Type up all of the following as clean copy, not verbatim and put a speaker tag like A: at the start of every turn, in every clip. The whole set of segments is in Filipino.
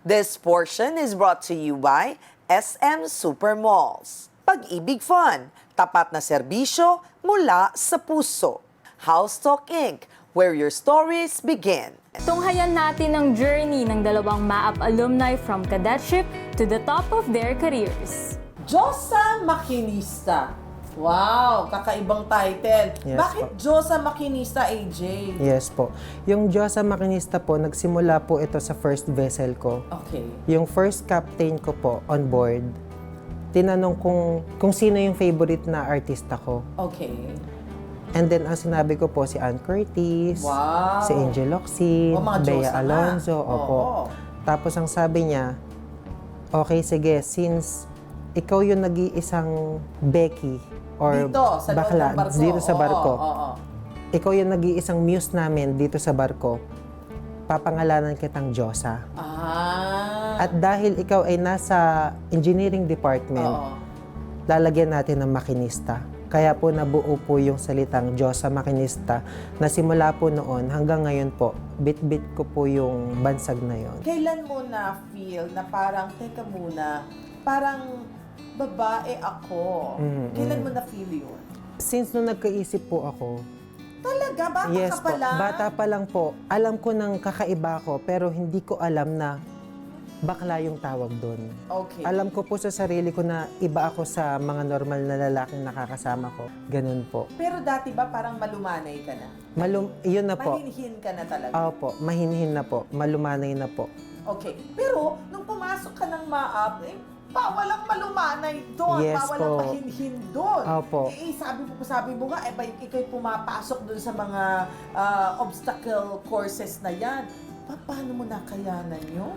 A: This portion is brought to you by SM Supermalls. Pag-ibig Fun, tapat na serbisyo mula sa puso. House Talk Inc., where your stories begin.
B: Tunghayan natin ang journey ng dalawang MAAP alumni from cadetship to the top of their careers.
C: Diyosa Makinista. Wow, kakaibang title.
D: Yes,
C: Bakit
D: po.
C: Diyosa Makinista, AJ?
D: Yes po. Yung Diyosa Makinista po, nagsimula po ito sa first vessel ko.
C: Okay.
D: Yung first captain ko po on board, tinanong kung sino yung favorite na artista ko.
C: Okay.
D: And then, ang sinabi ko po si Ann Curtis,
C: Wow.
D: si Angel Locsin,
C: O, mga
D: Bea
C: Diyosa nga.
D: Alonzo, opo.
C: Oo.
D: Tapos ang sabi niya, okay, sige, since ikaw yung nag-iisang Becky or
C: Dito, sa loob
D: bakla,
C: ng barko.
D: dito sa barko,
C: Oo.
D: ikaw yung nag-iisang muse namin dito sa barko, papangalanan kitang Diyosa.
C: Ah.
D: At dahil ikaw ay nasa engineering department,
C: Oo.
D: lalagyan natin ng makinista. Kaya po nabuo po yung salitang Diyosa Makinista na simula po noon hanggang ngayon po, bit-bit ko po yung bansag na yon.
C: Kailan mo na-feel na parang, teka muna, parang babae ako? Kailan mo na-feel yun?
D: Since nung nagkaisip po ako,
C: Talaga? Bata
D: yes
C: ka pa
D: po,
C: lang?
D: bata pa lang po, alam ko nang kakaiba ako pero hindi ko alam na bakla yung tawag doon.
C: Okay.
D: Alam ko po sa sarili ko na iba ako sa mga normal na lalaking nakakasama ko. Ganun po.
C: Pero dati ba parang malumanay ka na?
D: Yun na po.
C: Mahinhin ka na talaga?
D: Opo, mahinhin na po. Malumanay na po.
C: Okay. Pero, nung pumasok ka ng MAAP, walang malumanay doon,
D: Yes
C: walang
D: po.
C: mahinhin doon.
D: Opo.
C: Sabi mo nga, ikaw'y pumapasok doon sa mga obstacle courses na yan. Paano mo nakayanan yun?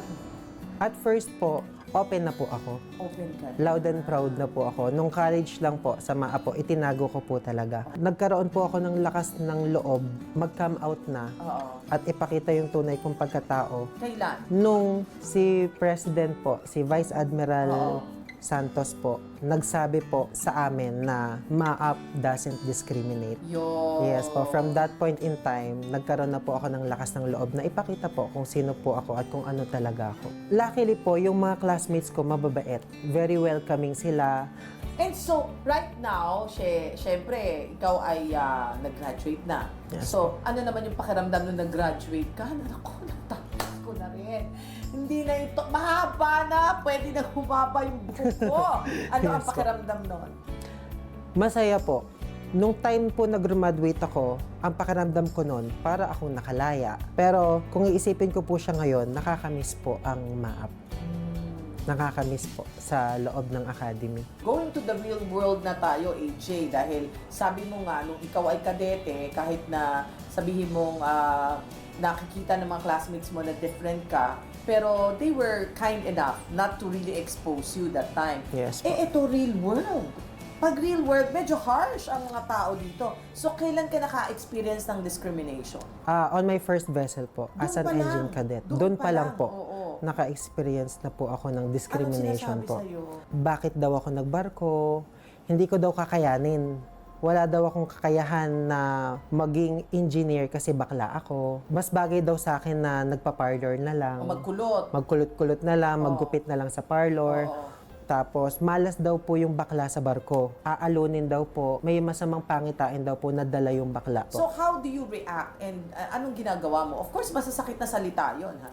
D: At first po, open na po ako.
C: Open ka.
D: Loud and proud na po ako. Nung college lang po, sa MAA po, itinago ko po talaga. Nagkaroon po ako ng lakas ng loob, mag-come out na,
C: Oo.
D: at ipakita yung tunay kong pagkatao.
C: Kailan?
D: Nung si President po, si Vice Admiral
C: Oo.
D: Santos po, nagsabi po sa amin na MAAP doesn't discriminate.
C: Yo.
D: Yes po, from that point in time, nagkaroon na po ako ng lakas ng loob na ipakita po kung sino po ako at kung ano talaga ako. Luckily po, yung mga classmates ko mababait. Very welcoming sila.
C: And so, right now, syempre, ikaw ay nag-graduate na.
D: Yes.
C: So, ano naman yung pakiramdam nung nag-graduate ka? Naku, natapos ko na rin. Hindi na ito, mahaba na, pwede na humaba yung buhok ko. Ano ang
D: Yes po.
C: pakiramdam nun?
D: Masaya po. Nung time po nag-graduate ako, ang pakiramdam ko noon, para akong nakalaya. Pero kung iisipin ko po siya ngayon, nakakamiss po ang MAAP. Nakakamiss po sa loob ng academy.
C: Going to the real world na tayo, AJ, dahil sabi mo nga, nung ikaw ay kadete, kahit na sabihin mong nakikita ng mga classmates mo na different ka, pero they were kind enough not to really expose you that time.
D: Yes po.
C: Ito real world. Pag real world, medyo harsh ang mga tao dito. So, kailan ka naka-experience ng discrimination?
D: On my first vessel po, as
C: Doon
D: an
C: pa lang.
D: engine cadet.
C: Doon
D: Doon
C: pa
D: pa lang
C: lang,
D: po.
C: oo.
D: Naka-experience na po ako ng discrimination
C: Anong
D: po.
C: sinasabi sa'yo?
D: Bakit daw ako nagbarko? Hindi ko daw kakayanin. Wala daw akong kakayahan na maging engineer kasi bakla ako. Mas bagay daw sa akin na nagpa-parlor na lang.
C: O magkulot?
D: Magkulot-kulot na lang, maggupit na lang sa parlor.
C: Oo.
D: Tapos, malas daw po yung bakla sa barko. Aalunin daw po. May masamang pangitain daw po na dala yung bakla po.
C: So, how do you react? And anong ginagawa mo? Of course, masasakit na salita yon, ha?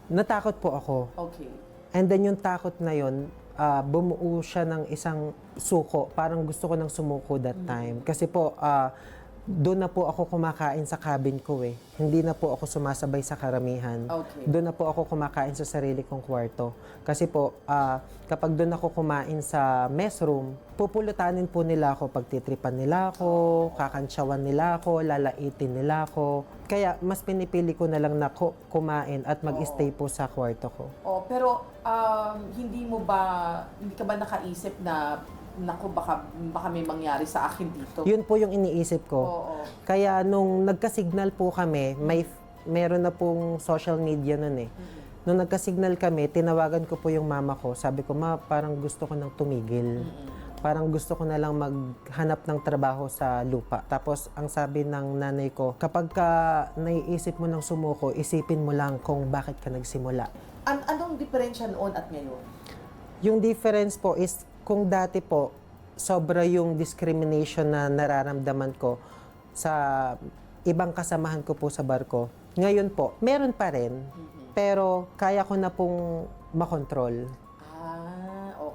D: Natakot po ako.
C: Okay.
D: And then yung takot na yun, bumuo siya ng isang suko. Parang gusto ko nang sumuko that time. Kasi po, doon na po ako kumakain sa cabin ko eh. Hindi na po ako sumasabay sa karamihan.
C: Okay.
D: Doon na po ako kumakain sa sarili kong kwarto. Kasi po, kapag doon ako kumain sa mess room, pupulutanin po nila ako, pagtitripan nila ako, kakantsawan nila ako, lalaitin nila ako. Kaya mas pinipili ko na lang na kumain at mag-stay po sa kwarto ko.
C: Oh, pero hindi ka ba nakaisip na naku, baka may mangyari sa akin dito?
D: Yun po yung iniisip ko.
C: Oo.
D: Kaya nung nagka-signal po kami, meron na pong social media nun eh. Nung nagka-signal kami, tinawagan ko po yung mama ko. Sabi ko, ma, parang gusto ko nang tumigil. Parang gusto ko na lang maghanap ng trabaho sa lupa. Tapos ang sabi ng nanay ko, kapag ka naiisip mo ng sumuko, isipin mo lang kung bakit ka nagsimula.
C: Anong diferensya noon at ngayon?
D: Yung difference po is kung dati po, sobra yung discrimination na nararamdaman ko sa ibang kasamahan ko po sa barko. Ngayon po, meron pa rin, pero kaya ko na pong makontrol.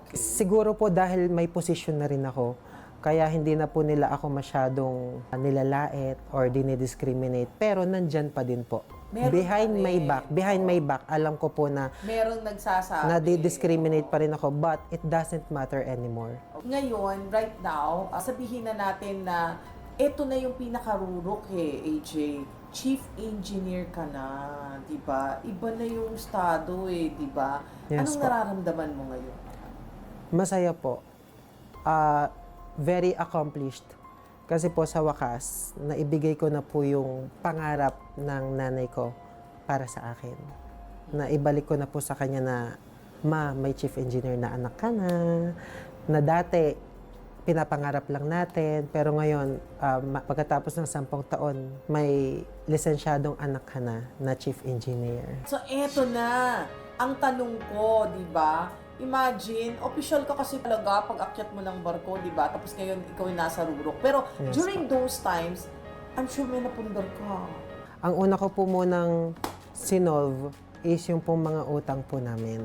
C: Okay.
D: Siguro po dahil may posisyon na rin ako, kaya hindi na po nila ako masyadong nilalait or dinidiscriminate. Pero nandyan pa din po.
C: Meron
D: Behind
C: pa
D: my
C: rin.
D: back, behind my back, alam ko po na
C: Merong nagsasabi.
D: nadi-discriminate pa rin ako, but it doesn't matter anymore.
C: Ngayon, right now, sabihin na natin na ito na yung pinakarurok AJ. Chief Engineer ka na, di ba? Iba na yung estado di ba?
D: Yes
C: Anong
D: po.
C: nararamdaman mo ngayon?
D: Masaya po. Very accomplished. Kasi po sa wakas, naibigay ko na po yung pangarap ng nanay ko para sa akin. Naibalik ko na po sa kanya na, Ma, may chief engineer na anak ka na dati, pinapangarap lang natin, pero ngayon, pagkatapos ng 10 taon, may lisensyadong anak ka na chief engineer.
C: So, eto na. Ang tanong ko, di ba? Imagine, official ka kasi talaga pag akyat mo ng barko, di ba? Tapos ngayon, ikaw ay nasa rurok. Pero
D: Yes,
C: during those times, I'm sure may napundar ka.
D: Ang una ko po munang sinolve is yung pong mga utang po namin.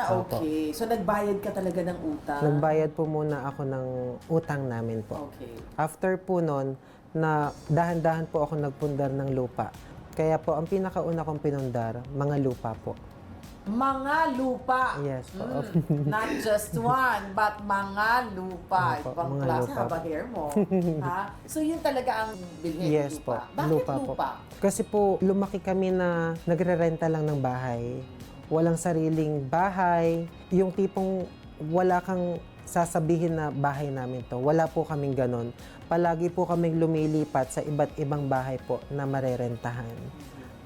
D: Opo.
C: Okay. So, nagbayad ka talaga ng utang?
D: Nagbayad po muna ako ng utang namin po.
C: Okay.
D: After po nun, na dahan-dahan po ako nagpundar ng lupa. Kaya po, ang pinakauna kong pinundar, mga lupa po.
C: Mga lupa.
D: Yes po.
C: Not just one, but mga lupa.
D: Opo,
C: Ibang
D: mga
C: klase
D: lupa
C: haba
D: po.
C: hair mo. Ha? So, yun talaga ang bilhin
D: Yes po.
C: lupa. Bakit lupa?
D: Kasi po, lumaki kami na nagre-renta lang ng bahay. Walang sariling bahay. Yung tipong wala kang sasabihin na bahay namin to. Wala po kaming ganon. Palagi po kaming lumilipat sa iba't ibang bahay po na marerentahan.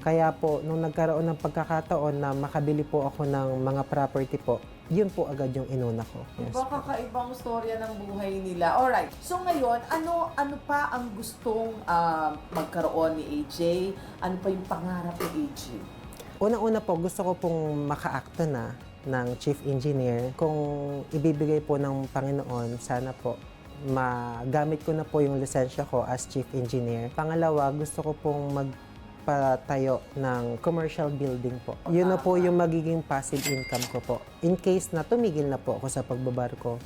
D: Kaya po, nung nagkaroon ng pagkakataon na makabili po ako ng mga property po, yun po agad yung inuna ko. Yes
C: Diba
D: po.
C: kakaibang storya ng buhay nila? Alright. So ngayon, ano pa ang gustong magkaroon ni AJ? Ano pa yung pangarap ni AJ?
D: Unang-una po, gusto ko pong maka-acto na ng chief engineer. Kung ibibigay po ng Panginoon, sana po magamit ko na po yung lisensya ko as chief engineer. Pangalawa, gusto ko pong magpatayo ng commercial building po. Yun na po yung magiging passive income ko po. In case na tumigil na po ako sa pagbabarko.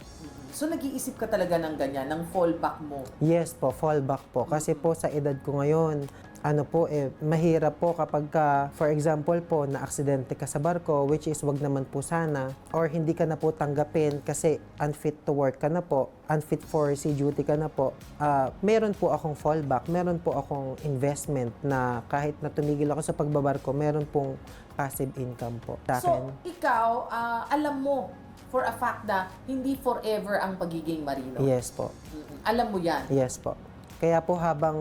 C: So nag-iisip ka talaga ng ganyan, ng fallback mo?
D: Yes po, fallback po. Kasi po sa edad ko ngayon, mahirap po kapag ka, for example po, na-aksidente ka sa barko, which is wag naman po sana, or hindi ka na po tanggapin kasi unfit to work ka na po, unfit for sea duty ka na po, meron po akong fallback, meron po akong investment na kahit na tumigil ako sa pagbabarko, meron pong passive income po sa akin.
C: So, ikaw, alam mo for a fact na hindi forever ang pagiging marino?
D: Yes po.
C: Alam mo yan?
D: Yes po. Kaya po habang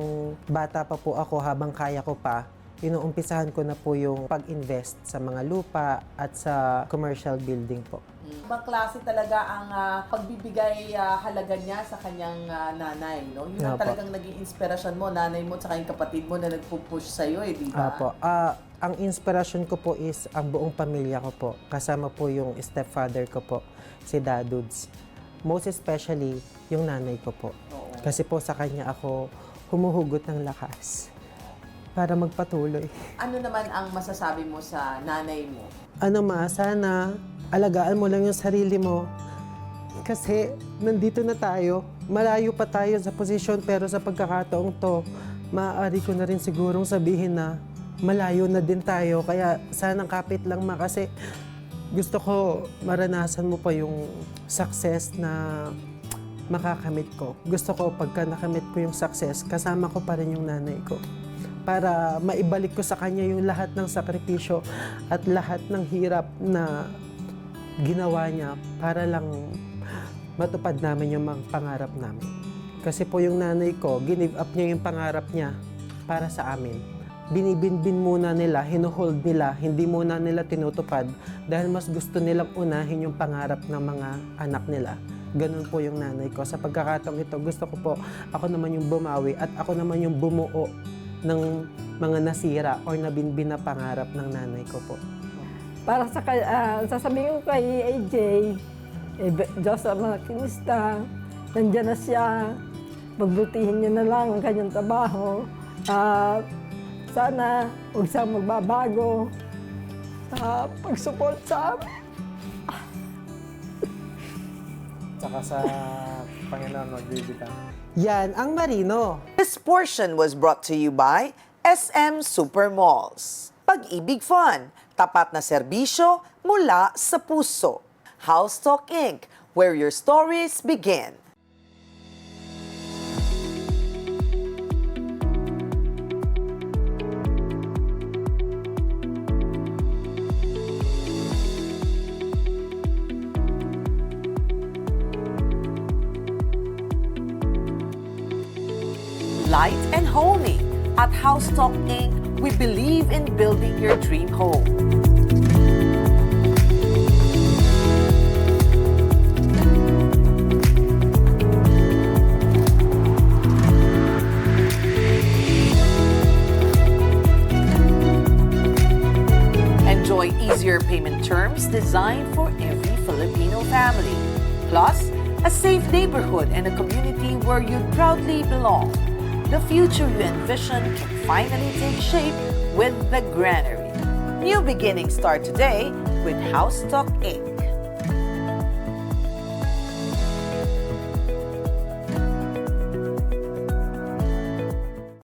D: bata pa po ako, habang kaya ko pa, inuumpisahan ko na po yung pag-invest sa mga lupa at sa commercial building po.
C: Ibang klase talaga ang pagbibigay halaga niya sa kanyang nanay, no? Yun ang
D: Apo.
C: talagang naging inspirasyon mo, nanay mo at yung kapatid mo na nagpo-push sa'yo, di ba?
D: Apo. Ang inspirasyon ko po is ang buong pamilya ko po. Kasama po yung stepfather ko po, si Dadudes. Most especially, yung nanay ko po.
C: Oo.
D: Kasi po sa kanya ako humuhugot ng lakas para magpatuloy.
C: Ano naman ang masasabi mo sa nanay mo?
D: Sana alagaan mo lang yung sarili mo. Kasi nandito na tayo. Malayo pa tayo sa posisyon, pero sa pagkakataong to, maaari ko na rin sigurong sabihin na malayo na din tayo. Kaya sanang kapit lang kasi gusto ko maranasan mo pa yung success na makakamit ko. Gusto ko pagka nakamit ko yung success, kasama ko pa rin yung nanay ko. Para maibalik ko sa kanya yung lahat ng sakripisyo at lahat ng hirap na ginawa niya para lang matupad namin yung mga pangarap namin. Kasi po yung nanay ko, give up niya yung pangarap niya para sa amin. Binibinbin muna nila, hinuhold nila, hindi muna nila tinutupad dahil mas gusto nilang unahin yung pangarap ng mga anak nila Ganun po yung nanay ko. Sa pagkakataong ito, gusto ko po ako naman yung bumawi at ako naman yung bumuo ng mga nasira o nabinbin na pangarap ng nanay ko po.
E: Para sa sasabihin ko kay AJ, Diyos ang mga kinista, nandiyan na siya, pagbutihin niya na lang ang kanyang trabaho. At sana huwag siyang magbabago sa pag-support sa amin.
F: Tsaka sa Panginoon magbibigay.
D: Yan ang Marino.
A: This portion was brought to you by SM Supermalls. Pag-ibig Fun, tapat na serbisyo mula sa puso. House Talk Inc., where your stories begin. Light and homey. At House Talk Inc., we believe in building your dream home. Enjoy easier payment terms designed for every Filipino family. Plus, a safe neighborhood and a community where you proudly belong. The future you envision can finally take shape with the Granary. New beginnings start today with House Talk Inc.